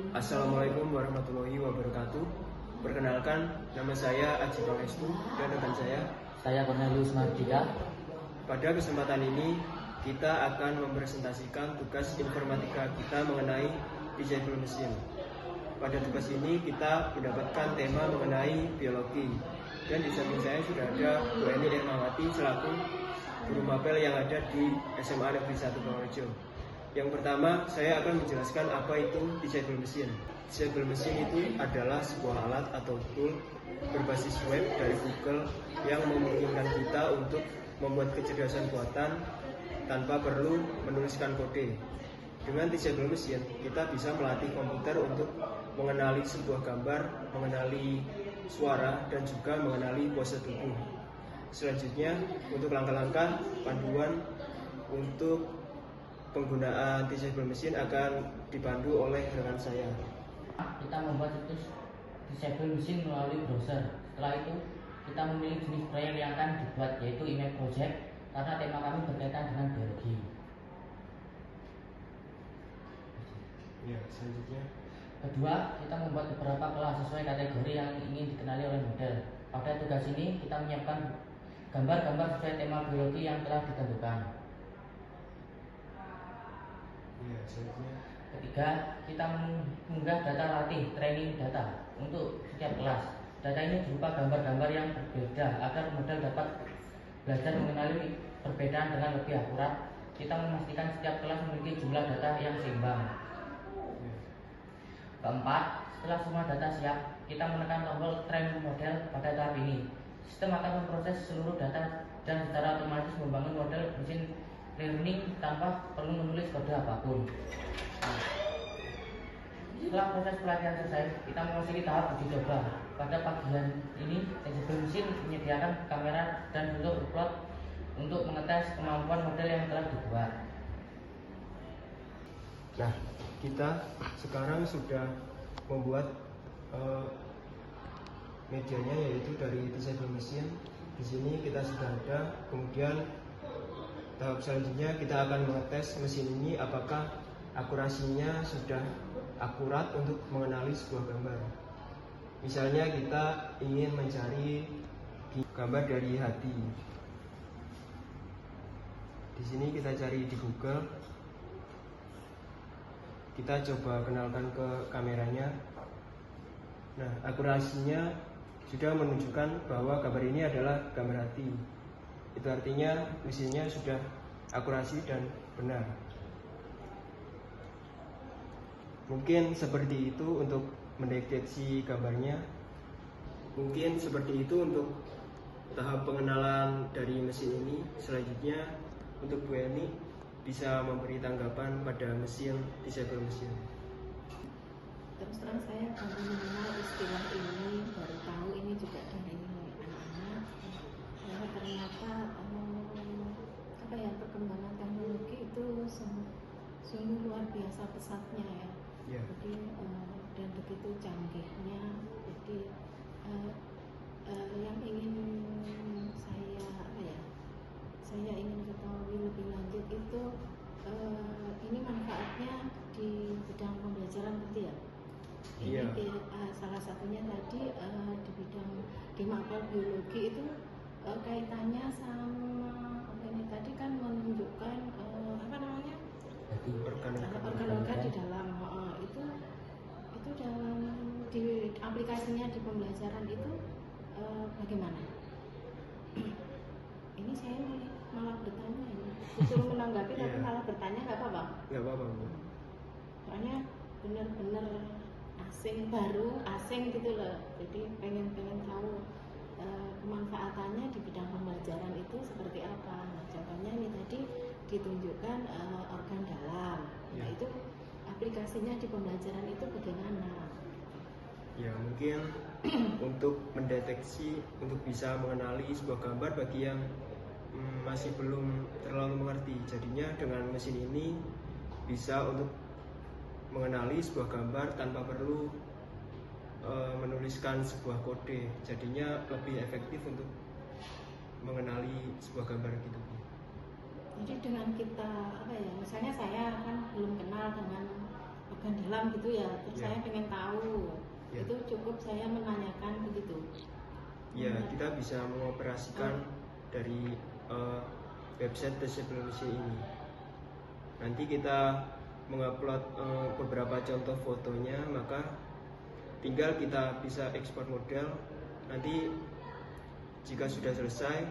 Assalamualaikum warahmatullahi wabarakatuh. Perkenalkan, nama saya Aji Pangestu dan rekan Saya Cornelius Mardika. Pada kesempatan ini, kita akan mempresentasikan tugas informatika kita mengenai disable mesin. Pada tugas ini, kita mendapatkan tema mengenai biologi. Dan di samping saya sudah ada Bu Eni Ermawati selaku guru mapel yang ada di SMA Negeri 1 Purworejo. Yang pertama, saya akan menjelaskan apa itu disable mesin. Disable mesin itu adalah sebuah alat atau tool berbasis web dari Google yang memungkinkan kita untuk membuat kecerdasan buatan tanpa perlu menuliskan kode. Dengan disable mesin, kita bisa melatih komputer untuk mengenali sebuah gambar, mengenali suara, dan juga mengenali pose tubuh. Selanjutnya, untuk langkah-langkah panduan untuk penggunaan disable mesin akan dipandu oleh rekan saya. Kita membuat situs disable mesin melalui browser. Setelah itu, kita memilih jenis proyek yang akan dibuat, yaitu email project, karena tema kami berkaitan dengan biologi. Ya, selanjutnya. Kedua, kita membuat beberapa kelas sesuai kategori yang ingin dikenali oleh model. Pada tugas ini, kita menyiapkan gambar-gambar sesuai tema biologi yang telah ditentukan. Ya, selanjutnya. Ketiga, kita mengunggah data latih, training data untuk setiap kelas. Data ini berupa gambar-gambar yang berbeda agar model dapat belajar mengenali perbedaan dengan lebih akurat. Kita memastikan setiap kelas memiliki jumlah data yang seimbang. Keempat, setelah semua data siap, kita menekan tombol train model pada tahap ini. Sistem akan memproses seluruh data dan secara otomatis membangun model mesin learning tanpa perlu menulis kode apapun. Setelah proses pelatihan selesai, kita memasuki tahap uji coba. Pada bagian ini, disable mesin menyediakan kamera dan bentuk upload untuk mengetes kemampuan model yang telah dibuat. Nah, kita sekarang sudah membuat medianya, yaitu dari disable mesin. Di sini kita sudah ada. Kemudian tahap selanjutnya kita akan mengetes mesin ini apakah akurasinya sudah akurat untuk mengenali sebuah gambar. Misalnya kita ingin mencari gambar dari hati. Di sini kita cari di Google. Kita coba kenalkan ke kameranya. Nah, akurasinya sudah menunjukkan bahwa gambar ini adalah gambar hati. Itu artinya mesinnya sudah akurasi dan benar. Mungkin seperti itu untuk mendeteksi gambarnya. Mungkin seperti itu untuk tahap pengenalan dari mesin ini. Selanjutnya untuk Bu Eni bisa memberi tanggapan pada mesin disable mesin. Terus terang saya baru mengenal istilah ini, baru tahu ini juga dari anak-anak. Karena ternyata perkembangan teknologi itu sungguh luar biasa pesatnya ya. Yeah. Jadi dan begitu canggihnya. Jadi yang ingin saya ingin ketahui lebih lanjut itu ini manfaatnya di bidang pembelajaran berarti ya. Ini salah satunya tadi di bidang di mapel biologi itu kaitannya sama ini tadi kan menunjukkan organ-organ di dalam itu dalam di aplikasinya di pembelajaran itu bagaimana? Ini saya malah bertanya ini disuruh menanggapi tapi malah bertanya, nggak apa-apa? Nggak apa-apa, Bu. Soalnya benar-benar asing gitu loh, jadi pengen tahu kemanfaatannya di bidang pembelajaran itu seperti apa. Nah, contohnya ini tadi ditunjukkan organ dalam. Nah, itu aplikasinya di pembelajaran itu bagaimana? Ya, mungkin untuk mendeteksi, untuk bisa mengenali sebuah gambar bagi yang masih belum terlalu mengerti. Jadinya dengan mesin ini bisa untuk mengenali sebuah gambar tanpa perlu menuliskan sebuah kode. Jadinya lebih efektif untuk mengenali sebuah gambar gitu. Jadi dengan kita misalnya saya kan belum kenal dengan bagian dalam gitu ya, terus Ya. saya pengen tahu, Ya. itu cukup saya menanyakan begitu. Ya, kita bisa mengoperasikan dari website Disable Machine ini. Nanti kita mengupload beberapa contoh fotonya, maka tinggal kita bisa ekspor model. Nanti jika sudah selesai,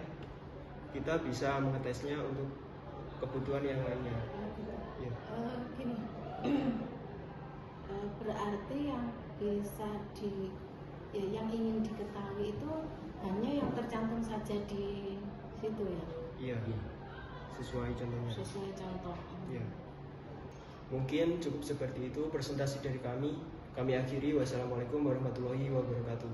kita bisa mengetesnya untuk kebutuhan yang lainnya. Ya. Gini, berarti yang bisa yang ingin diketahui itu hanya yang tercantum saja di situ ya, Iya, sesuai contohnya. sesuai contoh. Ya. Mungkin cukup seperti itu presentasi dari kami. Kami akhiri. Wassalamualaikum warahmatullahi wabarakatuh.